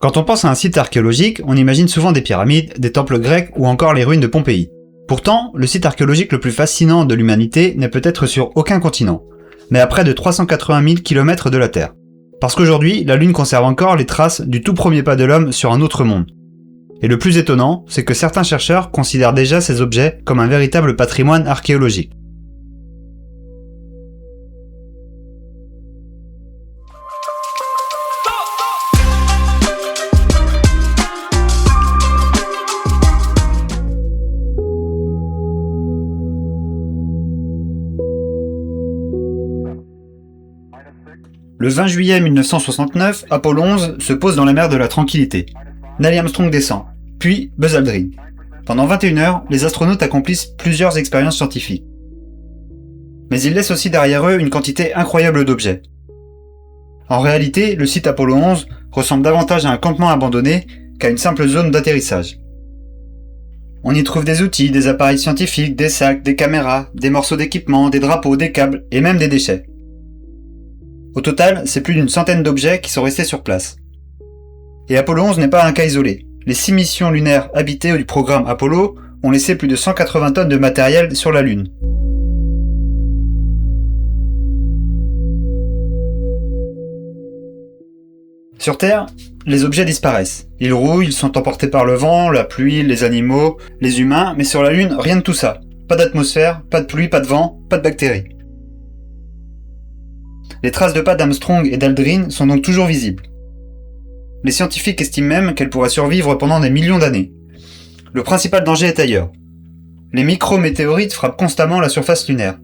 Quand on pense à un site archéologique, on imagine souvent des pyramides, des temples grecs ou encore les ruines de Pompéi. Pourtant, le site archéologique le plus fascinant de l'humanité n'est peut-être sur aucun continent, mais à près de 380 000 km de la Terre. Parce qu'aujourd'hui, la Lune conserve encore les traces du tout premier pas de l'homme sur un autre monde. Et le plus étonnant, c'est que certains chercheurs considèrent déjà ces objets comme un véritable patrimoine archéologique. Le 20 juillet 1969, Apollo 11 se pose dans la mer de la Tranquillité. Neil Armstrong descend, puis Buzz Aldrin. Pendant 21 heures, les astronautes accomplissent plusieurs expériences scientifiques. Mais ils laissent aussi derrière eux une quantité incroyable d'objets. En réalité, le site Apollo 11 ressemble davantage à un campement abandonné qu'à une simple zone d'atterrissage. On y trouve des outils, des appareils scientifiques, des sacs, des caméras, des morceaux d'équipement, des drapeaux, des câbles et même des déchets. Au total, c'est plus d'une centaine d'objets qui sont restés sur place. Et Apollo 11 n'est pas un cas isolé. Les 6 missions lunaires habitées du programme Apollo ont laissé plus de 180 tonnes de matériel sur la Lune. Sur Terre, les objets disparaissent. Ils rouillent, ils sont emportés par le vent, la pluie, les animaux, les humains, mais sur la Lune, rien de tout ça. Pas d'atmosphère, pas de pluie, pas de vent, pas de bactéries. Les traces de pas d'Armstrong et d'Aldrin sont donc toujours visibles. Les scientifiques estiment même qu'elles pourraient survivre pendant des millions d'années. Le principal danger est ailleurs. Les micrométéorites frappent constamment la surface lunaire.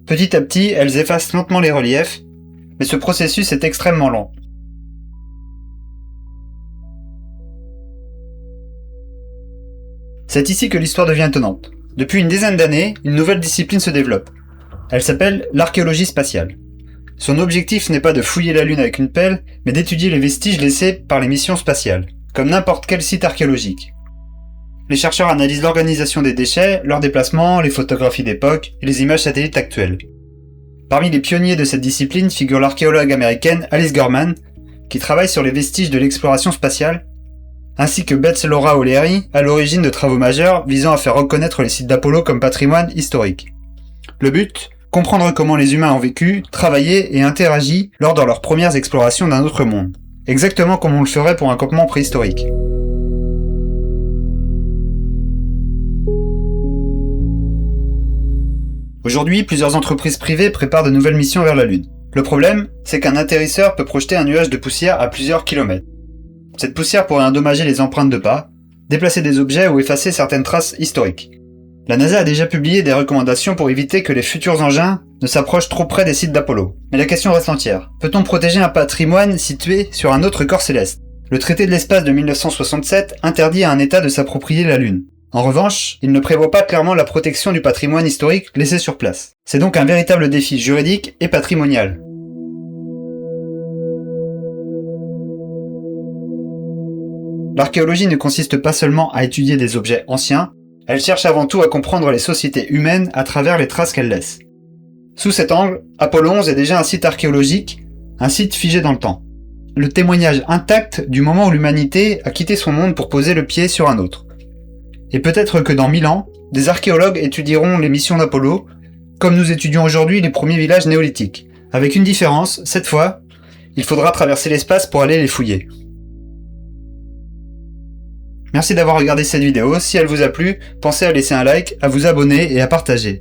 Petit à petit, elles effacent lentement les reliefs, mais ce processus est extrêmement lent. C'est ici que l'histoire devient étonnante. Depuis une dizaine d'années, une nouvelle discipline se développe. Elle s'appelle l'archéologie spatiale. Son objectif n'est pas de fouiller la Lune avec une pelle, mais d'étudier les vestiges laissés par les missions spatiales, comme n'importe quel site archéologique. Les chercheurs analysent l'organisation des déchets, leurs déplacements, les photographies d'époque et les images satellites actuelles. Parmi les pionniers de cette discipline figure l'archéologue américaine Alice Gorman, qui travaille sur les vestiges de l'exploration spatiale, ainsi que Beth Laura O'Leary, à l'origine de travaux majeurs visant à faire reconnaître les sites d'Apollo comme patrimoine historique. Le but ? Comprendre comment les humains ont vécu, travaillé et interagi lors de leurs premières explorations d'un autre monde. Exactement comme on le ferait pour un campement préhistorique. Aujourd'hui, plusieurs entreprises privées préparent de nouvelles missions vers la Lune. Le problème, c'est qu'un atterrisseur peut projeter un nuage de poussière à plusieurs kilomètres. Cette poussière pourrait endommager les empreintes de pas, déplacer des objets ou effacer certaines traces historiques. La NASA a déjà publié des recommandations pour éviter que les futurs engins ne s'approchent trop près des sites d'Apollo. Mais la question reste entière. Peut-on protéger un patrimoine situé sur un autre corps céleste ? Le traité de l'espace de 1967 interdit à un État de s'approprier la Lune. En revanche, il ne prévoit pas clairement la protection du patrimoine historique laissé sur place. C'est donc un véritable défi juridique et patrimonial. L'archéologie ne consiste pas seulement à étudier des objets anciens, elle cherche avant tout à comprendre les sociétés humaines à travers les traces qu'elles laissent. Sous cet angle, Apollo 11 est déjà un site archéologique, un site figé dans le temps. Le témoignage intact du moment où l'humanité a quitté son monde pour poser le pied sur un autre. Et peut-être que dans 1000 ans, des archéologues étudieront les missions d'Apollo, comme nous étudions aujourd'hui les premiers villages néolithiques. Avec une différence, cette fois, il faudra traverser l'espace pour aller les fouiller. Merci d'avoir regardé cette vidéo, si elle vous a plu, pensez à laisser un like, à vous abonner et à partager.